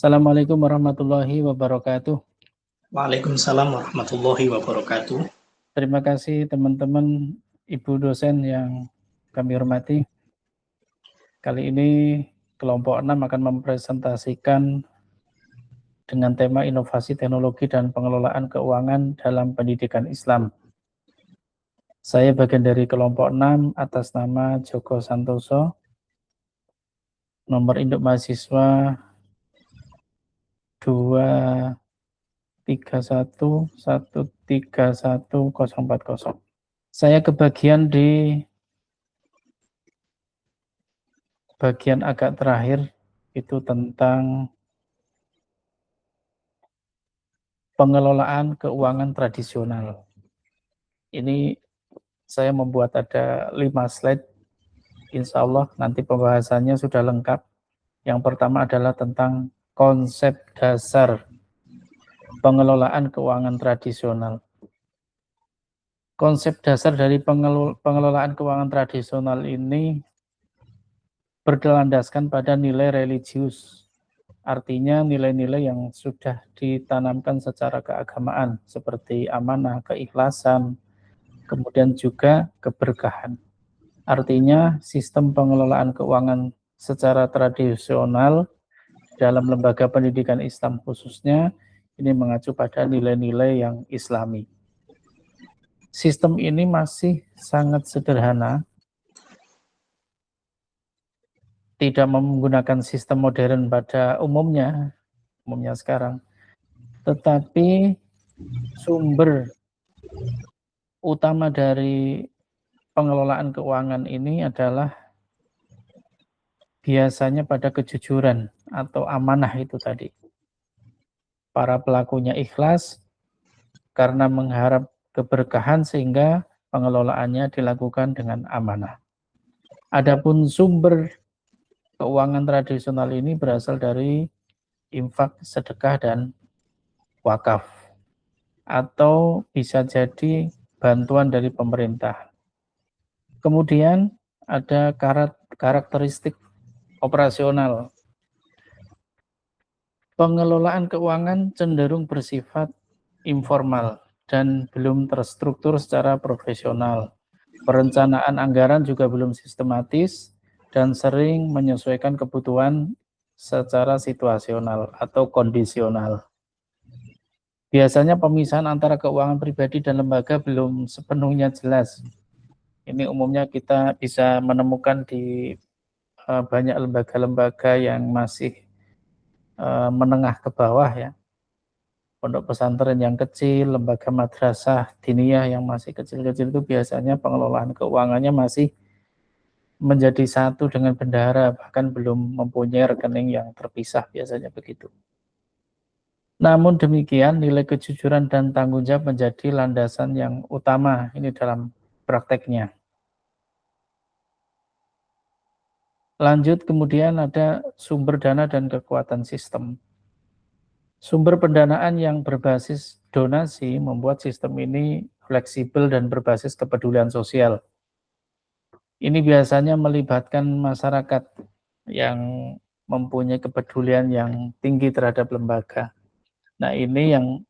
Assalamualaikum warahmatullahi wabarakatuh. Waalaikumsalam warahmatullahi wabarakatuh. Terima kasih teman-teman Ibu dosen yang kami hormati. Kali ini kelompok 6 akan mempresentasikan dengan tema inovasi teknologi dan pengelolaan keuangan dalam pendidikan Islam. Saya bagian dari kelompok 6 atas nama Joko Santoso. Nomor induk mahasiswa 231131040. Saya kebagian di bagian agak terakhir, itu tentang pengelolaan keuangan tradisional. Ini saya membuat ada 5 slide. Insya Allah nanti pembahasannya sudah lengkap. Yang pertama adalah tentang konsep dasar pengelolaan keuangan tradisional. Konsep dasar dari pengelolaan keuangan tradisional ini berlandaskan pada nilai religius. Artinya nilai-nilai yang sudah ditanamkan secara keagamaan seperti amanah, keikhlasan, kemudian juga keberkahan. Artinya sistem pengelolaan keuangan secara tradisional dalam lembaga pendidikan Islam khususnya ini mengacu pada nilai-nilai yang Islami. Sistem ini masih sangat sederhana, tidak menggunakan sistem modern pada umumnya sekarang, tetapi sumber utama dari pengelolaan keuangan ini adalah biasanya pada kejujuran atau amanah itu tadi. Para pelakunya ikhlas karena mengharap keberkahan sehingga pengelolaannya dilakukan dengan amanah. Adapun sumber keuangan tradisional ini berasal dari infak, sedekah, dan wakaf. Atau bisa jadi bantuan dari pemerintah. Kemudian ada karakteristik operasional. Pengelolaan keuangan cenderung bersifat informal dan belum terstruktur secara profesional. Perencanaan anggaran juga belum sistematis dan sering menyesuaikan kebutuhan secara situasional atau kondisional. Biasanya pemisahan antara keuangan pribadi dan lembaga belum sepenuhnya jelas. Ini umumnya kita bisa menemukan di banyak lembaga-lembaga yang masih menengah ke bawah ya. Pondok pesantren yang kecil, lembaga madrasah diniyah yang masih kecil-kecil itu biasanya pengelolaan keuangannya masih menjadi satu dengan bendahara, bahkan belum mempunyai rekening yang terpisah, biasanya begitu. Namun demikian, nilai kejujuran dan tanggung jawab menjadi landasan yang utama ini dalam prakteknya. Lanjut, kemudian ada sumber dana dan kekuatan sistem. Sumber pendanaan yang berbasis donasi membuat sistem ini fleksibel dan berbasis kepedulian sosial. Ini biasanya melibatkan masyarakat yang mempunyai kepedulian yang tinggi terhadap lembaga. Nah, ini yang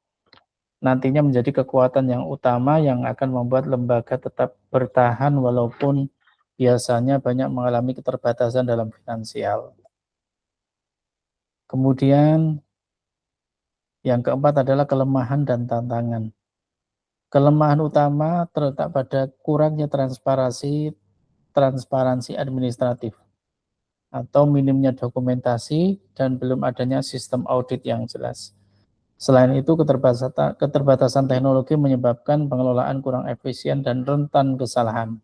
nantinya menjadi kekuatan yang utama yang akan membuat lembaga tetap bertahan walaupun biasanya banyak mengalami keterbatasan dalam finansial. Kemudian yang keempat adalah kelemahan dan tantangan. Kelemahan utama terletak pada kurangnya transparansi administratif atau minimnya dokumentasi dan belum adanya sistem audit yang jelas. Selain itu, keterbatasan teknologi menyebabkan pengelolaan kurang efisien dan rentan kesalahan.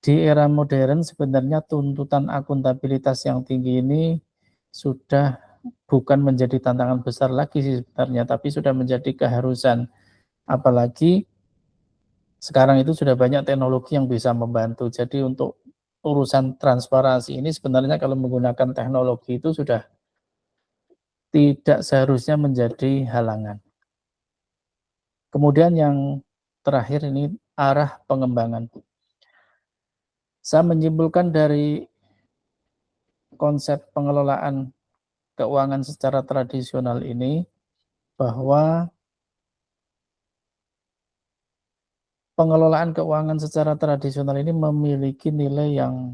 Di era modern sebenarnya tuntutan akuntabilitas yang tinggi ini sudah bukan menjadi tantangan besar lagi sih sebenarnya, tapi sudah menjadi keharusan. Apalagi sekarang itu sudah banyak teknologi yang bisa membantu. Jadi untuk urusan transparansi ini sebenarnya kalau menggunakan teknologi itu sudah tidak seharusnya menjadi halangan. Kemudian yang terakhir ini arah pengembangan. Saya menyimpulkan dari konsep pengelolaan keuangan secara tradisional ini bahwa pengelolaan keuangan secara tradisional ini memiliki nilai yang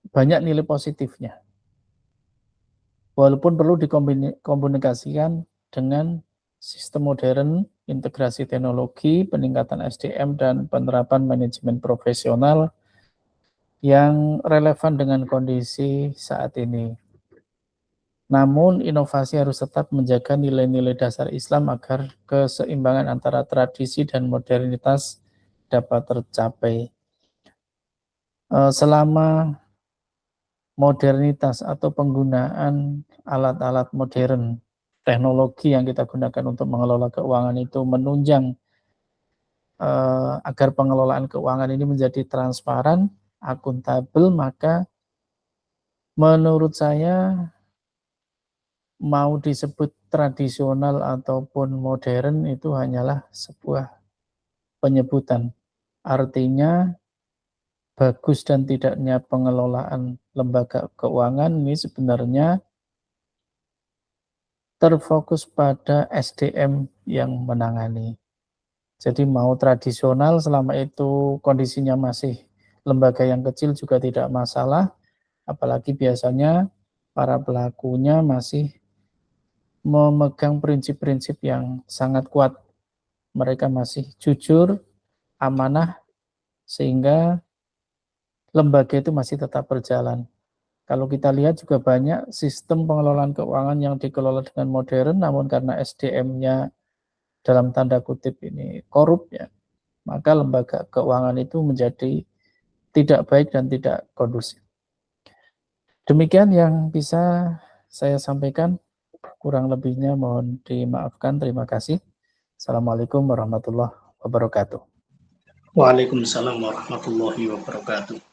banyak nilai positifnya. Walaupun perlu dikomunikasikan dengan sistem modern, integrasi teknologi, peningkatan SDM, dan penerapan manajemen profesional yang relevan dengan kondisi saat ini. Namun, inovasi harus tetap menjaga nilai-nilai dasar Islam agar keseimbangan antara tradisi dan modernitas dapat tercapai. Selama modernitas atau penggunaan alat-alat modern, teknologi yang kita gunakan untuk mengelola keuangan itu menunjang agar pengelolaan keuangan ini menjadi transparan, akuntabel, maka menurut saya mau disebut tradisional ataupun modern itu hanyalah sebuah penyebutan. Artinya bagus dan tidaknya pengelolaan lembaga keuangan ini sebenarnya terfokus pada SDM yang menangani. Jadi mau tradisional selama itu kondisinya masih lembaga yang kecil juga tidak masalah, apalagi biasanya para pelakunya masih memegang prinsip-prinsip yang sangat kuat. Mereka masih jujur, amanah, sehingga lembaga itu masih tetap berjalan. Kalau kita lihat juga banyak sistem pengelolaan keuangan yang dikelola dengan modern, namun karena SDM-nya dalam tanda kutip ini korup ya, maka lembaga keuangan itu menjadi tidak baik dan tidak kondusif. Demikian yang bisa saya sampaikan. Kurang lebihnya mohon dimaafkan. Terima kasih. Assalamualaikum warahmatullahi wabarakatuh. Waalaikumsalam warahmatullahi wabarakatuh.